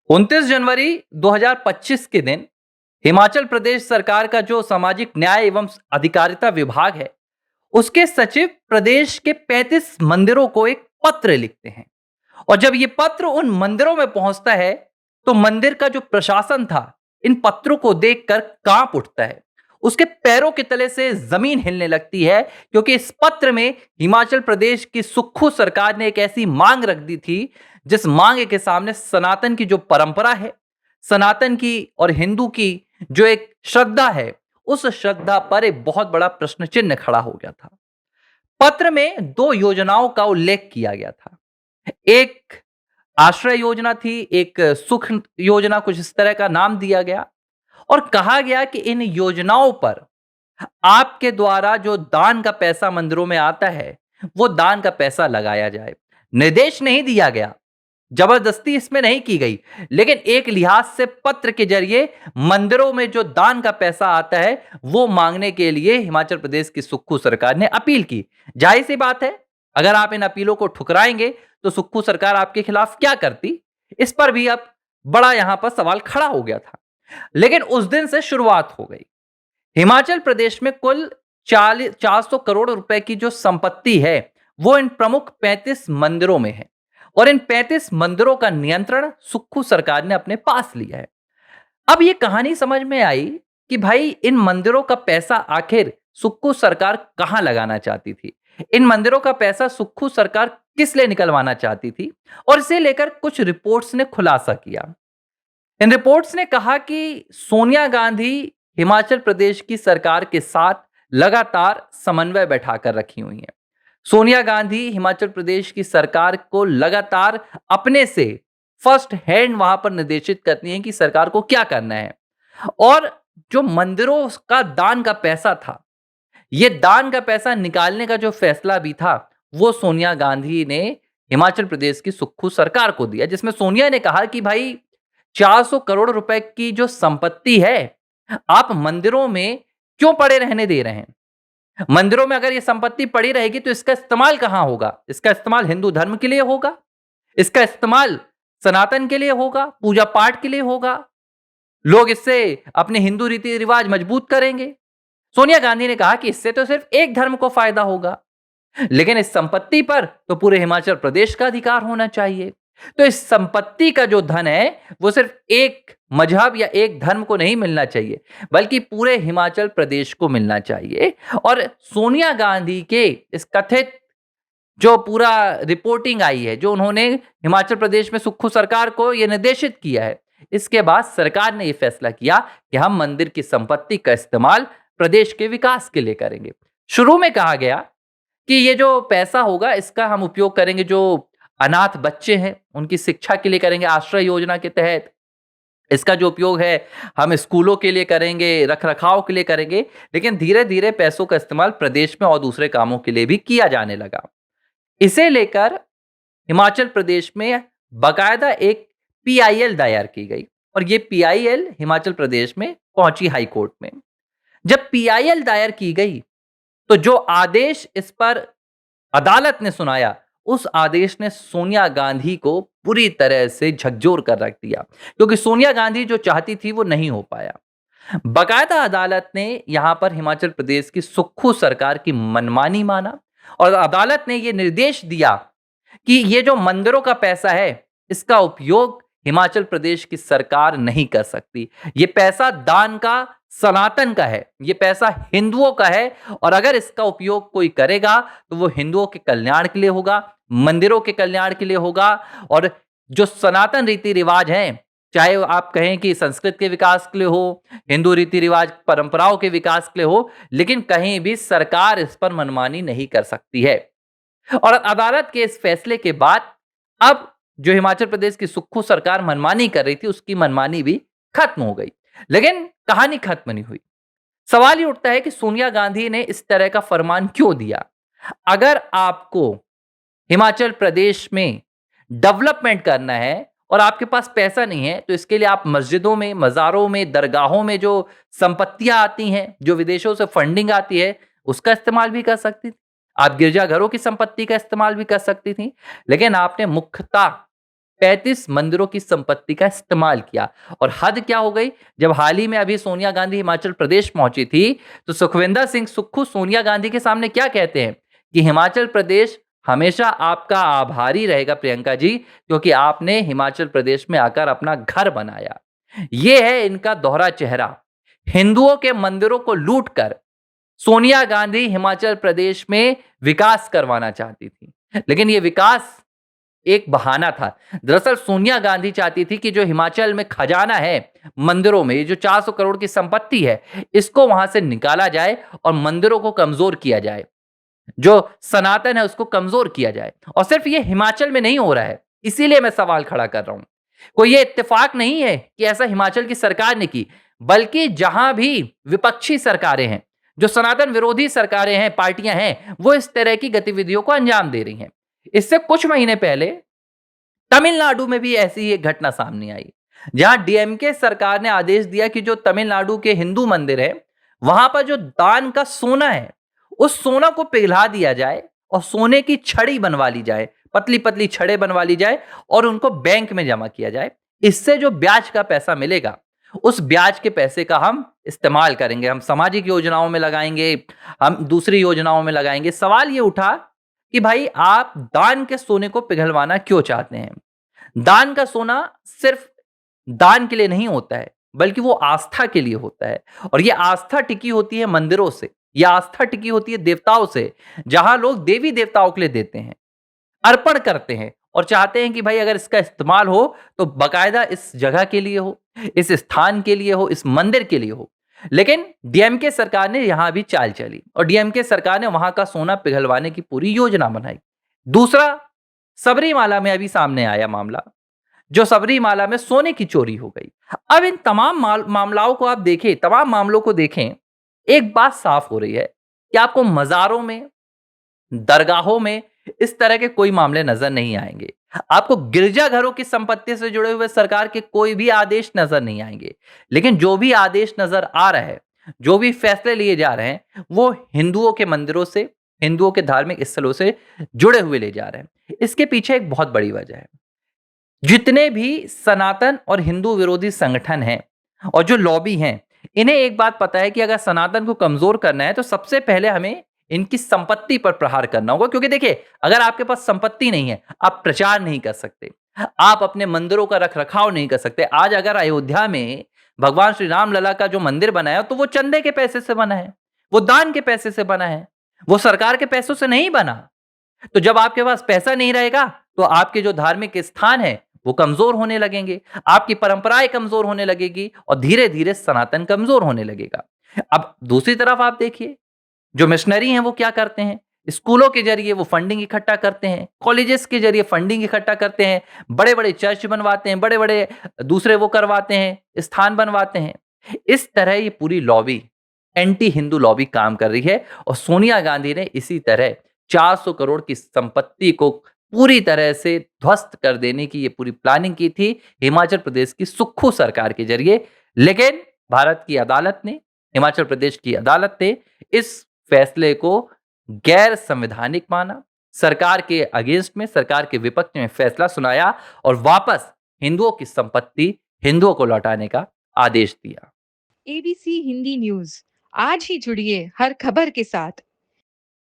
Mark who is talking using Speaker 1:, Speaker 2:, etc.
Speaker 1: 29 जनवरी 2025 के दिन हिमाचल प्रदेश सरकार का जो सामाजिक न्याय एवं अधिकारिता विभाग है, उसके सचिव प्रदेश के 35 मंदिरों को एक पत्र लिखते हैं। और जब ये पत्र उन मंदिरों में पहुंचता है, तो मंदिर का जो प्रशासन था, इन पत्रों को देखकर कांप उठता है। उसके पैरों के तले से जमीन हिलने लगती है, क्योंकि इस पत्र में हिमाचल प्रदेश की सुक्खू सरकार ने एक ऐसी मांग रख दी थी, जिस मांग के सामने सनातन की जो परंपरा है, सनातन की और हिंदू की जो एक श्रद्धा है, उस श्रद्धा पर एक बहुत बड़ा प्रश्न चिन्ह खड़ा हो गया था। पत्र में दो योजनाओं का उल्लेख किया गया था। एक आश्रय योजना थी, एक सुख योजना, कुछ इस तरह का नाम दिया गया और कहा गया कि इन योजनाओं पर आपके द्वारा जो दान का पैसा मंदिरों में आता है, वो दान का पैसा लगाया जाए। निर्देश नहीं दिया गया, जबरदस्ती इसमें नहीं की गई, लेकिन एक लिहाज से पत्र के जरिए मंदिरों में जो दान का पैसा आता है, वो मांगने के लिए हिमाचल प्रदेश की सुक्खू सरकार ने अपील की। जाहिर सी बात है, अगर आप इन अपीलों को ठुकराएंगे, तो सुक्खू सरकार आपके खिलाफ क्या करती? इस पर भी अब बड़ा यहां पर सवाल खड़ा हो गया था। लेकिन उस दिन से शुरुआत हो गई। हिमाचल प्रदेश में कुल 400 करोड़ रुपए की जो संपत्ति है, वो इन प्रमुख 35 मंदिरों में है और इन 35 मंदिरों का नियंत्रण सुक्खू सरकार ने अपने पास लिया है। अब ये कहानी समझ में आई कि भाई, इन मंदिरों का पैसा आखिर सुक्खू सरकार कहां लगाना चाहती थी। इन मंदिरों का पैसा सुक्खू सरकार किस लिए निकलवाना चाहती थी, और इसे लेकर कुछ रिपोर्ट्स ने खुलासा किया। इन रिपोर्ट्स ने कहा कि सोनिया गांधी हिमाचल प्रदेश की सरकार के साथ लगातार समन्वय बैठाकर रखी हुई हैं। सोनिया गांधी हिमाचल प्रदेश की सरकार को लगातार अपने से फर्स्ट हैंड वहां पर निर्देशित करती हैं कि सरकार को क्या करना है। और जो मंदिरों का दान का पैसा था, ये दान का पैसा निकालने का जो फैसला भी था, वो सोनिया गांधी ने हिमाचल प्रदेश की सुक्खू सरकार को दिया, जिसमें सोनिया ने कहा कि भाई, 400 करोड़ रुपए की जो संपत्ति है, आप मंदिरों में क्यों पड़े रहने दे रहे हैं? मंदिरों में अगर ये संपत्ति पड़ी रहेगी, तो इसका इस्तेमाल कहां होगा? इसका इस्तेमाल हिंदू धर्म के लिए होगा, इसका इस्तेमाल सनातन के लिए होगा, पूजा पाठ के लिए होगा। लोग इससे अपने हिंदू रीति रिवाज मजबूत करेंगे। सोनिया गांधी ने कहा कि इससे तो सिर्फ एक धर्म को फायदा होगा, लेकिन इस संपत्ति पर तो पूरे हिमाचल प्रदेश का अधिकार होना चाहिए। तो इस संपत्ति का जो धन है, वो सिर्फ एक मजहब या एक धर्म को नहीं मिलना चाहिए, बल्कि पूरे हिमाचल प्रदेश को मिलना चाहिए। और सोनिया गांधी के इस कथित जो पूरा रिपोर्टिंग आई है, जो उन्होंने हिमाचल प्रदेश में सुक्खू सरकार को यह निर्देशित किया है, इसके बाद सरकार ने यह फैसला किया कि हम मंदिर की संपत्ति का इस्तेमाल प्रदेश के विकास के लिए करेंगे। शुरू में कहा गया कि ये जो पैसा होगा, इसका हम उपयोग करेंगे, जो अनाथ बच्चे हैं उनकी शिक्षा के लिए करेंगे, आश्रय योजना के तहत। इसका जो उपयोग है, हम स्कूलों के लिए करेंगे, रखरखाव के लिए करेंगे। लेकिन धीरे धीरे पैसों का इस्तेमाल प्रदेश में और दूसरे कामों के लिए भी किया जाने लगा। इसे लेकर हिमाचल प्रदेश में बाकायदा एक पीआईएल दायर की गई, और ये पीआईएल हिमाचल प्रदेश में पहुंची हाई कोर्ट में। जब पीआईएल दायर की गई, तो जो आदेश इस पर अदालत ने सुनाया, उस आदेश ने सोनिया गांधी को पूरी तरह से झकझोर कर रख दिया, क्योंकि सोनिया गांधी जो चाहती थी, वो नहीं हो पाया। बाकायदा अदालत ने यहां पर हिमाचल प्रदेश की सुक्खू सरकार की मनमानी माना, और अदालत ने यह निर्देश दिया कि ये जो मंदिरों का पैसा है, इसका उपयोग हिमाचल प्रदेश की सरकार नहीं कर सकती। ये पैसा दान का, सनातन का है, ये पैसा हिंदुओं का है, और अगर इसका उपयोग कोई करेगा, तो वो हिंदुओं के कल्याण के लिए होगा, मंदिरों के कल्याण के लिए होगा। और जो सनातन रीति रिवाज हैं, चाहे आप कहें कि संस्कृत के विकास के लिए हो, हिंदू रीति रिवाज परंपराओं के विकास के लिए हो, लेकिन कहीं भी सरकार इस पर मनमानी नहीं कर सकती है। और अदालत के इस फैसले के बाद अब जो हिमाचल प्रदेश की सुक्खू सरकार मनमानी कर रही थी, उसकी मनमानी भी खत्म हो गई। लेकिन कहानी खत्म नहीं हुई। सवाल ये उठता है कि सोनिया गांधी ने इस तरह का फरमान क्यों दिया? अगर आपको हिमाचल प्रदेश में डेवलपमेंट करना है और आपके पास पैसा नहीं है, तो इसके लिए आप मस्जिदों में, मज़ारों में, दरगाहों में जो संपत्तियां आती हैं, जो विदेशों से फंडिंग आती है, उसका इस्तेमाल भी कर सकती थी। आप गिरजाघरों की संपत्ति का इस्तेमाल भी कर सकती थी। लेकिन आपने मुख्यतः 35 मंदिरों की संपत्ति का इस्तेमाल किया। और हद क्या हो गई, जब हाल ही में अभी सोनिया गांधी हिमाचल प्रदेश पहुंची थी, तो सुखविंदर सिंह सुक्खू सोनिया गांधी के सामने क्या कहते हैं कि हिमाचल प्रदेश हमेशा आपका आभारी रहेगा प्रियंका जी, क्योंकि आपने हिमाचल प्रदेश में आकर अपना घर बनाया। ये है इनका दोहरा चेहरा। हिंदुओं के मंदिरों को लूटकर सोनिया गांधी हिमाचल प्रदेश में विकास करवाना चाहती थी, लेकिन ये विकास एक बहाना था। दरअसल सोनिया गांधी चाहती थी कि जो हिमाचल में खजाना है मंदिरों में, ये जो 400 करोड़ की संपत्ति है, इसको वहां से निकाला जाए और मंदिरों को कमजोर किया जाए, जो सनातन है उसको कमजोर किया जाए। और सिर्फ ये हिमाचल में नहीं हो रहा है, इसीलिए मैं सवाल खड़ा कर रहा हूं। कोई ये इत्तेफाक नहीं है कि ऐसा हिमाचल की सरकार ने की, बल्कि जहां भी विपक्षी सरकारें हैं, जो सनातन विरोधी सरकारें हैं, पार्टियां हैं, वो इस तरह की गतिविधियों को अंजाम दे रही हैं। इससे कुछ महीने पहले तमिलनाडु में भी ऐसी ही एक घटना सामने आई, जहां डीएमके सरकार ने आदेश दिया कि जो तमिलनाडु के हिंदू मंदिर है, वहां पर जो दान का सोना है, उस सोना को पिघला दिया जाए और सोने की छड़ी बनवा ली जाए, पतली पतली छड़ें बनवा ली जाए और उनको बैंक में जमा किया जाए। इससे जो ब्याज का पैसा मिलेगा, उस ब्याज के पैसे का हम इस्तेमाल करेंगे, हम सामाजिक योजनाओं में लगाएंगे, हम दूसरी योजनाओं में लगाएंगे। सवाल ये उठा कि भाई आप दान के सोने को पिघलवाना क्यों चाहते हैं? दान का सोना सिर्फ दान के लिए नहीं होता है, बल्कि वो आस्था के लिए होता है। और ये आस्था टिकी होती है मंदिरों से, ये आस्था टिकी होती है देवताओं से, जहां लोग देवी देवताओं के लिए देते हैं, अर्पण करते हैं और चाहते हैं कि भाई अगर इसका इस्तेमाल हो तो बकायदा इस जगह के लिए हो, इस स्थान के लिए हो, इस मंदिर के लिए हो। लेकिन डीएमके सरकार ने यहां भी चाल चली और डीएमके सरकार ने वहां का सोना पिघलवाने की पूरी योजना बनाई। दूसरा, सबरीमाला में अभी सामने आया मामला, जो सबरीमाला में सोने की चोरी हो गई। अब इन तमाम मामलाओं को आप देखें, तमाम मामलों को देखें, एक बात साफ हो रही है कि आपको मजारों में, दरगाहों में इस तरह के कोई मामले नजर नहीं आएंगे। आपको गिरजाघरों की संपत्ति से जुड़े हुए सरकार के कोई भी आदेश नजर नहीं आएंगे। लेकिन जो भी आदेश नजर आ रहा है, जो भी फैसले लिए जा रहे हैं, वो हिंदुओं के मंदिरों से, हिंदुओं के धार्मिक स्थलों से जुड़े हुए ले जा रहे हैं। इसके पीछे एक बहुत बड़ी वजह है। जितने भी सनातन और हिंदू विरोधी संगठन हैं और जो लॉबी हैं, इन्हें एक बात पता है कि अगर सनातन को कमजोर करना है तो सबसे पहले हमें इनकी संपत्ति पर प्रहार करना होगा। क्योंकि देखिए, अगर आपके पास संपत्ति नहीं है, आप प्रचार नहीं कर सकते, आप अपने मंदिरों का रखरखाव नहीं कर सकते। आज अगर अयोध्या में भगवान श्री राम लला का जो मंदिर बना है, तो वो चंदे के पैसे से बना है, वो दान के पैसे से बना है, वो सरकार के पैसों से नहीं बना। तो जब आपके पास पैसा नहीं रहेगा, तो आपके जो धार्मिक स्थान है वो कमजोर होने लगेंगे, आपकी परंपराएं कमजोर होने लगेगी और धीरे धीरे सनातन कमजोर होने लगेगा। अब दूसरी तरफ आप देखिए, जो मिशनरी हैं वो क्या करते हैं, स्कूलों के जरिए वो फंडिंग इकट्ठा करते हैं, कॉलेजेस के जरिए फंडिंग इकट्ठा करते हैं, बड़े बड़े चर्च बनवाते हैं, बड़े बड़े दूसरे वो करवाते हैं, स्थान बनवाते हैं। इस तरह ये पूरी लॉबी, एंटी हिंदू लॉबी काम कर रही है। और सोनिया गांधी ने इसी तरह 400 करोड़ की संपत्ति को पूरी तरह से ध्वस्त कर देने की ये पूरी प्लानिंग की थी हिमाचल प्रदेश की सुक्खू सरकार के जरिए। लेकिन भारत की अदालत ने, हिमाचल प्रदेश की अदालत ने इस फैसले को गैर संवैधानिक माना, सरकार के अगेंस्ट में, सरकार के विपक्ष में फैसला सुनाया और वापस हिंदुओं की संपत्ति हिंदुओं को लौटाने का आदेश दिया।
Speaker 2: एबीसी हिंदी न्यूज, आज ही जुड़िए हर खबर के साथ।